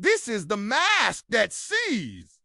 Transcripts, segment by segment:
This is the mask that sees.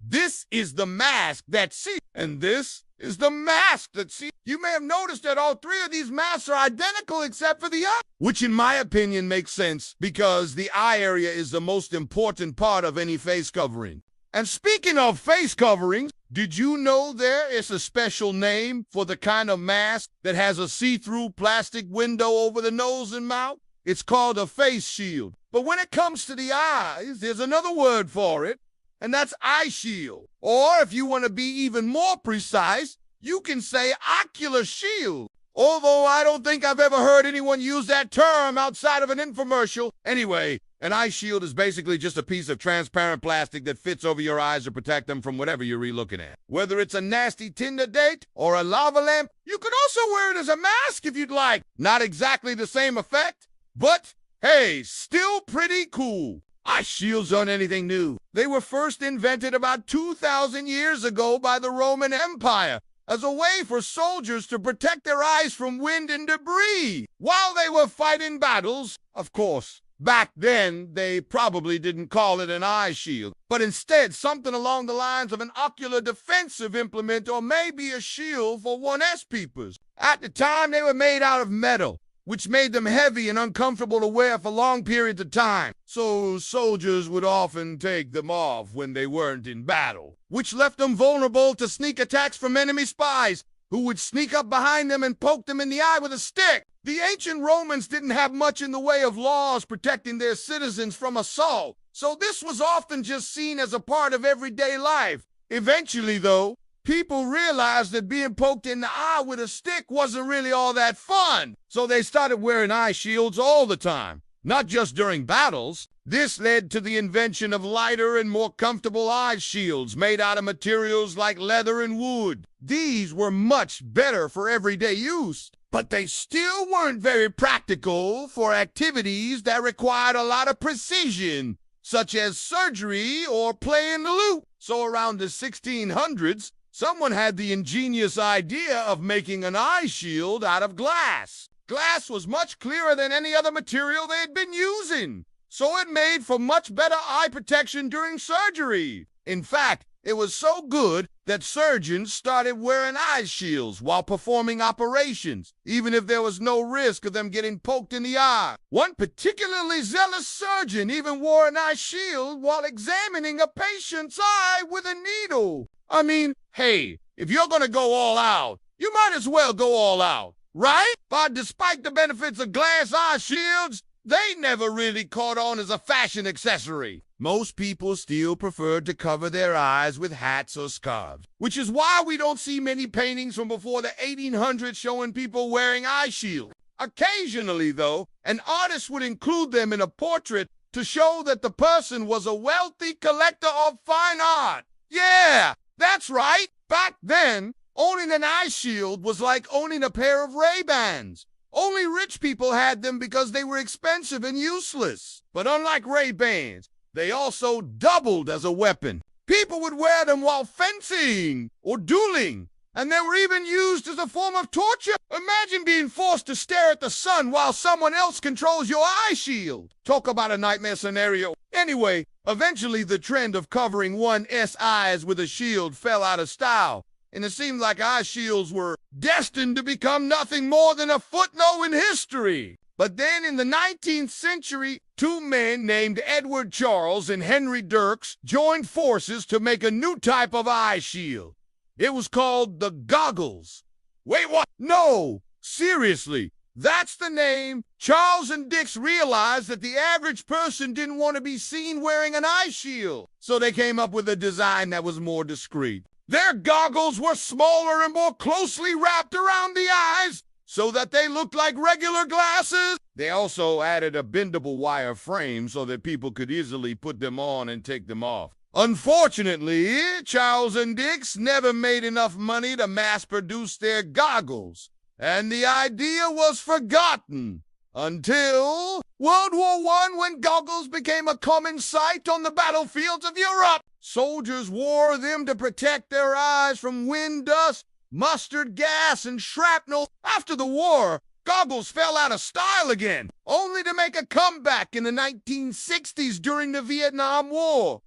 This is the mask that sees. And this is the mask that sees. You may have noticed that all three of these masks are identical except for the eye, which in my opinion makes sense because the eye area is the most important part of any face covering. And speaking of face coverings, did you know there is a special name for the kind of mask that has a see-through plastic window over the nose and mouth? It's called a face shield. But when it comes to the eyes, there's another word for it, and that's eye shield. Or if you want to be even more precise, you can say ocular shield. Although I don't think I've ever heard anyone use that term outside of an infomercial. Anyway, an eye shield is basically just a piece of transparent plastic that fits over your eyes to protect them from whatever you're re-looking at. Whether it's a nasty Tinder date or a lava lamp, you could also wear it as a mask if you'd like. Not exactly the same effect, but hey, still pretty cool. Eye shields aren't anything new. They were first invented about 2,000 years ago by the Roman Empire as a way for soldiers to protect their eyes from wind and debris while they were fighting battles. Of course, back then, they probably didn't call it an eye shield, but instead something along the lines of an ocular defensive implement or maybe a shield for 1S peepers. At the time, they were made out of metal, which made them heavy and uncomfortable to wear for long periods of time. So soldiers would often take them off when they weren't in battle, which left them vulnerable to sneak attacks from enemy spies who would sneak up behind them and poke them in the eye with a stick. The ancient Romans didn't have much in the way of laws protecting their citizens from assault, so this was often just seen as a part of everyday life. Eventually, though, people realized that being poked in the eye with a stick wasn't really all that fun, so they started wearing eye shields all the time, not just during battles. This led to the invention of lighter and more comfortable eye shields made out of materials like leather and wood. These were much better for everyday use, but they still weren't very practical for activities that required a lot of precision, such as surgery or playing the lute. So around the 1600s, someone had the ingenious idea of making an eye shield out of glass. Glass was much clearer than any other material they had been using, so it made for much better eye protection during surgery. In fact, it was so good that surgeons started wearing eye shields while performing operations, even if there was no risk of them getting poked in the eye. One particularly zealous surgeon even wore an eye shield while examining a patient's eye with a needle. I mean, hey, if you're gonna go all out, you might as well go all out, right? But despite the benefits of glass eye shields, they never really caught on as a fashion accessory. Most people still preferred to cover their eyes with hats or scarves, which is why we don't see many paintings from before the 1800s showing people wearing eye shields. Occasionally, though, an artist would include them in a portrait to show that the person was a wealthy collector of fine art. Yeah, that's right. Back then, owning an eye shield was like owning a pair of Ray-Bans. Only rich people had them because they were expensive and useless. But unlike Ray-Bans, they also doubled as a weapon. People would wear them while fencing or dueling, and they were even used as a form of torture. Imagine being forced to stare at the sun while someone else controls your eye shield. Talk about a nightmare scenario. Anyway, eventually the trend of covering 1S eyes with a shield fell out of style, and it seemed like eye shields were destined to become nothing more than a footnote in history. But then in the 19th century, two men named Edward Charles and Henry Dirks joined forces to make a new type of eye shield. It was called the goggles. Wait, what? No, seriously, that's the name. Charles and Dix realized that the average person didn't want to be seen wearing an eye shield, so they came up with a design that was more discreet. Their goggles were smaller and more closely wrapped around the eyes so that they looked like regular glasses. They also added a bendable wire frame so that people could easily put them on and take them off. Unfortunately, Charles and Dix never made enough money to mass-produce their goggles, and the idea was forgotten until World War I, when goggles became a common sight on the battlefields of Europe. Soldiers wore them to protect their eyes from wind, dust, mustard gas, and shrapnel. After the war, goggles fell out of style again, only to make a comeback in the 1960s during the Vietnam War.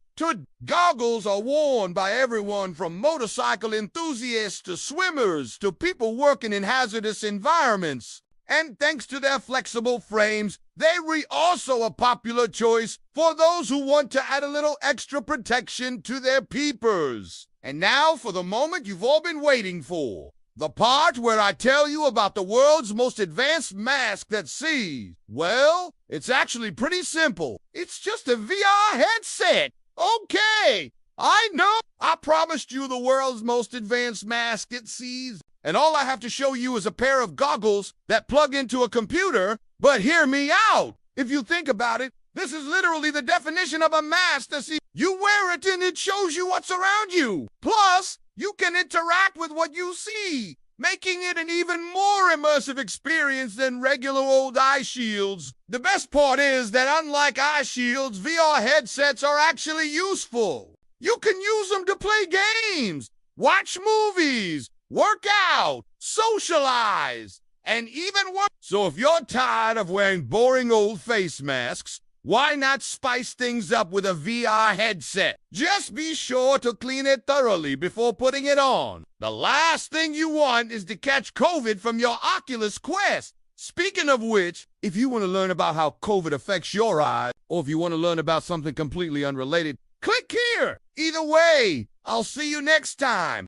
Goggles are worn by everyone from motorcycle enthusiasts to swimmers to people working in hazardous environments. And thanks to their flexible frames, they're also a popular choice for those who want to add a little extra protection to their peepers. And now for the moment you've all been waiting for. The part where I tell you about the world's most advanced mask that sees. Well, it's actually pretty simple. It's just a VR headset. Okay, I know. I promised you the world's most advanced mask it sees, and all I have to show you is a pair of goggles that plug into a computer. But hear me out. If you think about it, this is literally the definition of a mask that sees. You wear it and it shows you what's around you. Plus, you can interact with what you see, making it an even more immersive experience than regular old eye shields. The best part is that unlike eye shields, VR headsets are actually useful. You can use them to play games, watch movies, work out, socialize, and even work. So if you're tired of wearing boring old face masks, why not spice things up with a VR headset? Just be sure to clean it thoroughly before putting it on. The last thing you want is to catch COVID from your Oculus Quest. Speaking of which, if you want to learn about how COVID affects your eyes, or if you want to learn about something completely unrelated, click here. Either way, I'll see you next time.